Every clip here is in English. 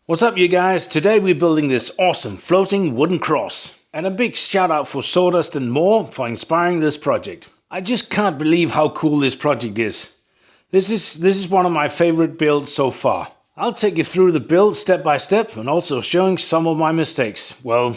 What's up, you guys? Today we're building this awesome floating wooden cross. And a big shout out for Sawdust and More for inspiring this project. I just can't believe how cool this project is. This is one of my favorite builds so far. I'll take you through the build step by step and also showing some of my mistakes. Well,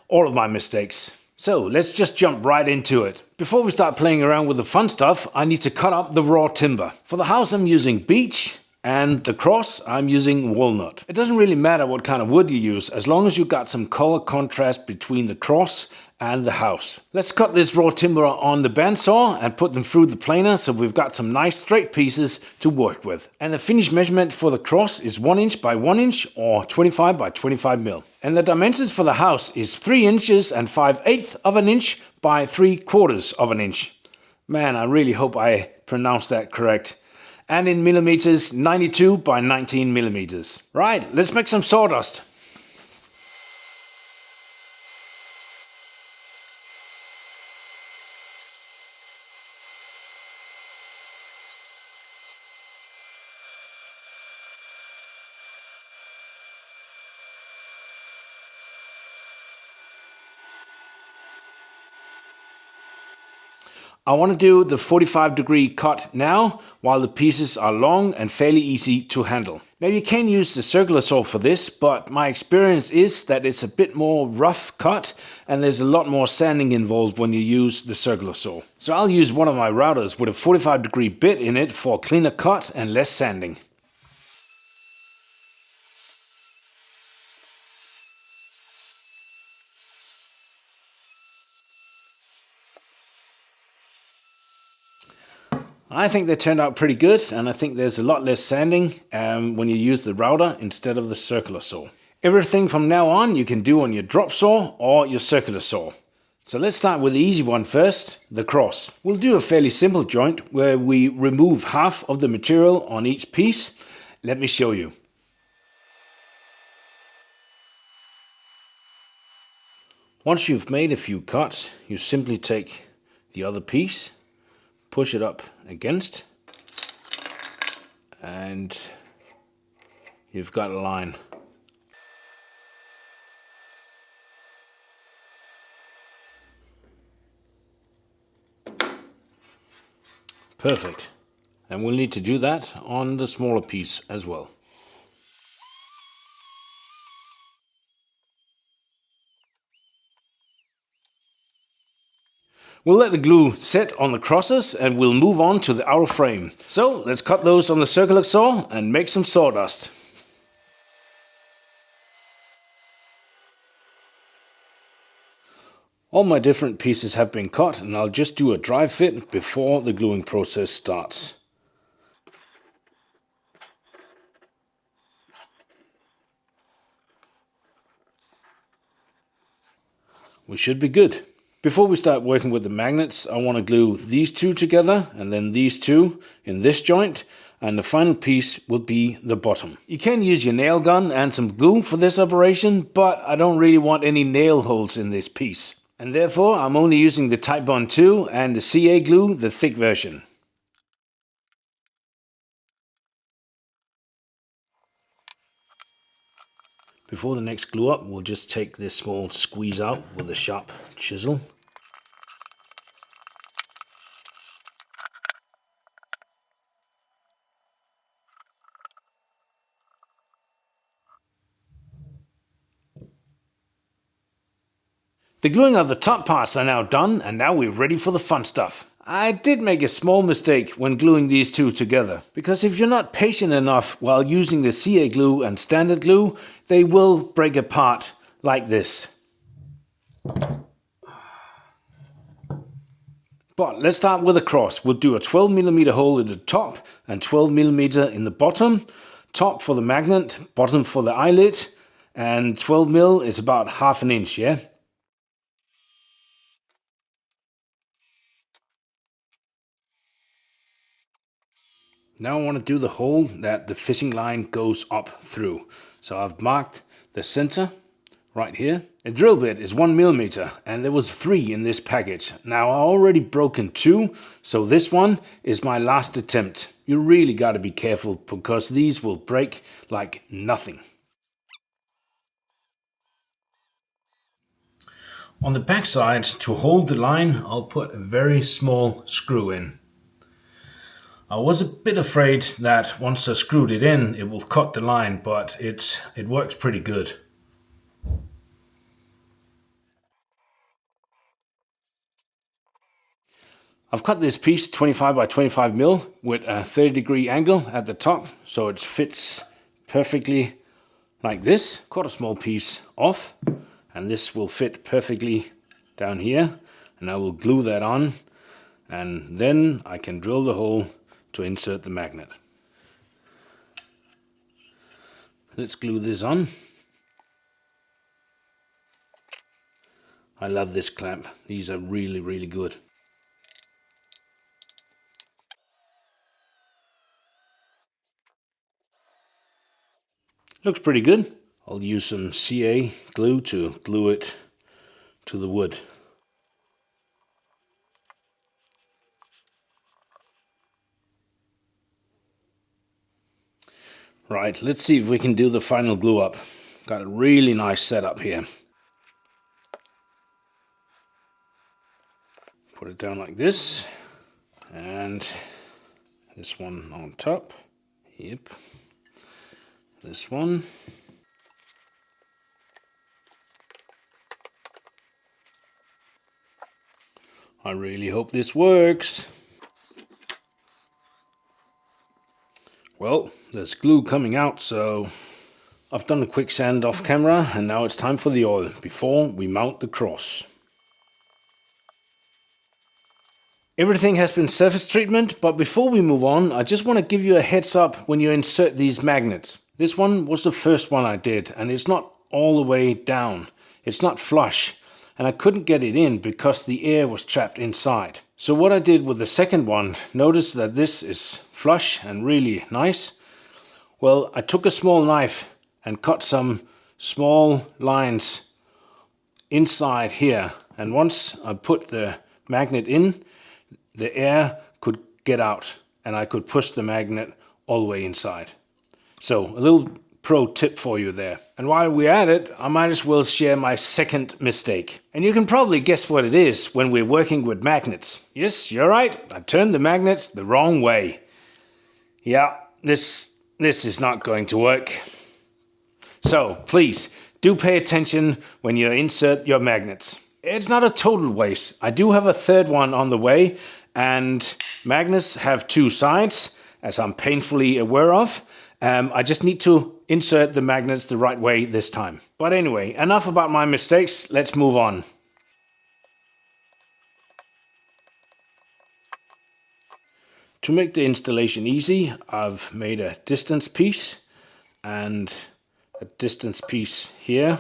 all of my mistakes. So let's just jump right into it. Before we start playing around with the fun stuff, I need to cut up the raw timber. For the house I'm using beech, and the cross I'm using walnut. It doesn't really matter what kind of wood you use, as long as you got some color contrast between the cross and the house. Let's cut this raw timber on the bandsaw and put them through the planer so we've got some nice straight pieces to work with. And the finished measurement for the cross is 1 inch by 1 inch or 25 by 25 mil. And the dimensions for the house is 3 inches and 5/8 of an inch by 3/4 of an inch. Man, I really hope I pronounced that correct. And in millimeters, 92 by 19 millimeters. Right, let's make some sawdust. I want to do the 45-degree cut now, while the pieces are long and fairly easy to handle. Now you can use the circular saw for this, but my experience is that it's a bit more rough cut and there's a lot more sanding involved when you use the circular saw. So I'll use one of my routers with a 45-degree bit in it for a cleaner cut and less sanding. I think they turned out pretty good, and I think there's a lot less sanding when you use the router instead of the circular saw. Everything from now on you can do on your drop saw or your circular saw. So let's start with the easy one first, the cross. We'll do a fairly simple joint where we remove half of the material on each piece. Let me show you. Once you've made a few cuts, you simply take the other piece, push it up against, and you've got a line. Perfect. And we'll need to do that on the smaller piece as well. We'll let the glue set on the crosses and we'll move on to the outer frame. So let's cut those on the circular saw and make some sawdust. All my different pieces have been cut and I'll just do a dry fit before the gluing process starts. We should be good. Before we start working with the magnets, I want to glue these two together and then these two in this joint, and the final piece will be the bottom. You can use your nail gun and some glue for this operation, but I don't really want any nail holes in this piece. And therefore I'm only using the Titebond 2 and the CA glue, the thick version. Before the next glue up, we'll just take this small squeeze out with a sharp chisel. The gluing of the top parts are now done, and now we're ready for the fun stuff. I did make a small mistake when gluing these two together, because if you're not patient enough while using the CA glue and standard glue, they will break apart like this. But let's start with a cross. We'll do a 12mm hole in the top and 12mm in the bottom. Top for the magnet, bottom for the eyelet, and 12mm is about 1/2 inch, yeah? Now I want to do the hole that the fishing line goes up through. So I've marked the center right here. A drill bit is 1mm and there was 3 in this package. Now I already broken 2, so this one is my last attempt. You really got to be careful because these will break like nothing. On the back side, to hold the line, I'll put a very small screw in. I was a bit afraid that once I screwed it in, it will cut the line, but it works pretty good. I've cut this piece 25 by 25 mil with a 30-degree angle at the top, so it fits perfectly like this. Cut a small piece off, and this will fit perfectly down here, and I will glue that on, and then I can drill the hole to insert the magnet. Let's glue this on. I love this clamp. These are really, really good. Looks pretty good. I'll use some CA glue to glue it to the wood. Right, let's see if we can do the final glue up. Got a really nice setup here. Put it down like this, and this one on top. Yep. This one. I really hope this works. Well, there's glue coming out, so I've done a quick sand off camera, and now it's time for the oil before we mount the cross. Everything has been surface treatment, but before we move on, I just want to give you a heads up when you insert these magnets. This one was the first one I did, and it's not all the way down. It's not flush, and I couldn't get it in because the air was trapped inside. So what I did with the second one, notice that this is flush and really nice. Well, I took a small knife and cut some small lines inside here, and once I put the magnet in, the air could get out and I could push the magnet all the way inside. So a little pro tip for you there. And while we're at it, I might as well share my second mistake. And you can probably guess what it is when we're working with magnets. Yes, you're right, I turned the magnets the wrong way. Yeah, this is not going to work. So please do pay attention when you insert your magnets. It's not a total waste. I do have a third one on the way, and magnets have two sides, as I'm painfully aware of. I just need to insert the magnets the right way this time. But anyway, enough about my mistakes. Let's move on. To make the installation easy, I've made a distance piece and a distance piece here.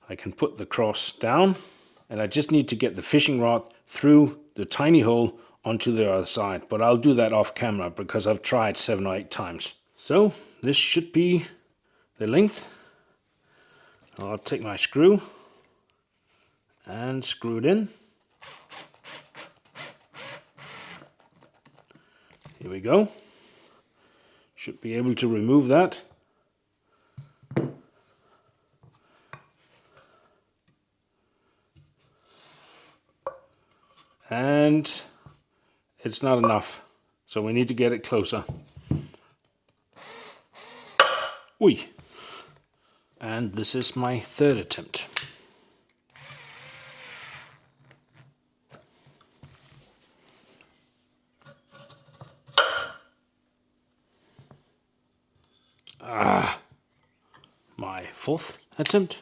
I can put the cross down, and I just need to get the fishing rod through the tiny hole onto the other side, but I'll do that off camera because I've tried 7 or 8 times. So this should be the length. I'll take my screw and screw it in. Here we go. Should be able to remove that. And it's not enough, so we need to get it closer. Oi! And this is my third attempt. My fourth attempt.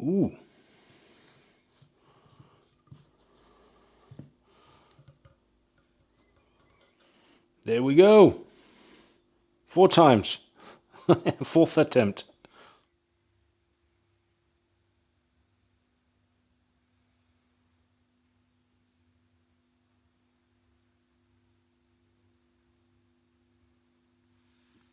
Ooh. There we go. 4 times. Fourth attempt.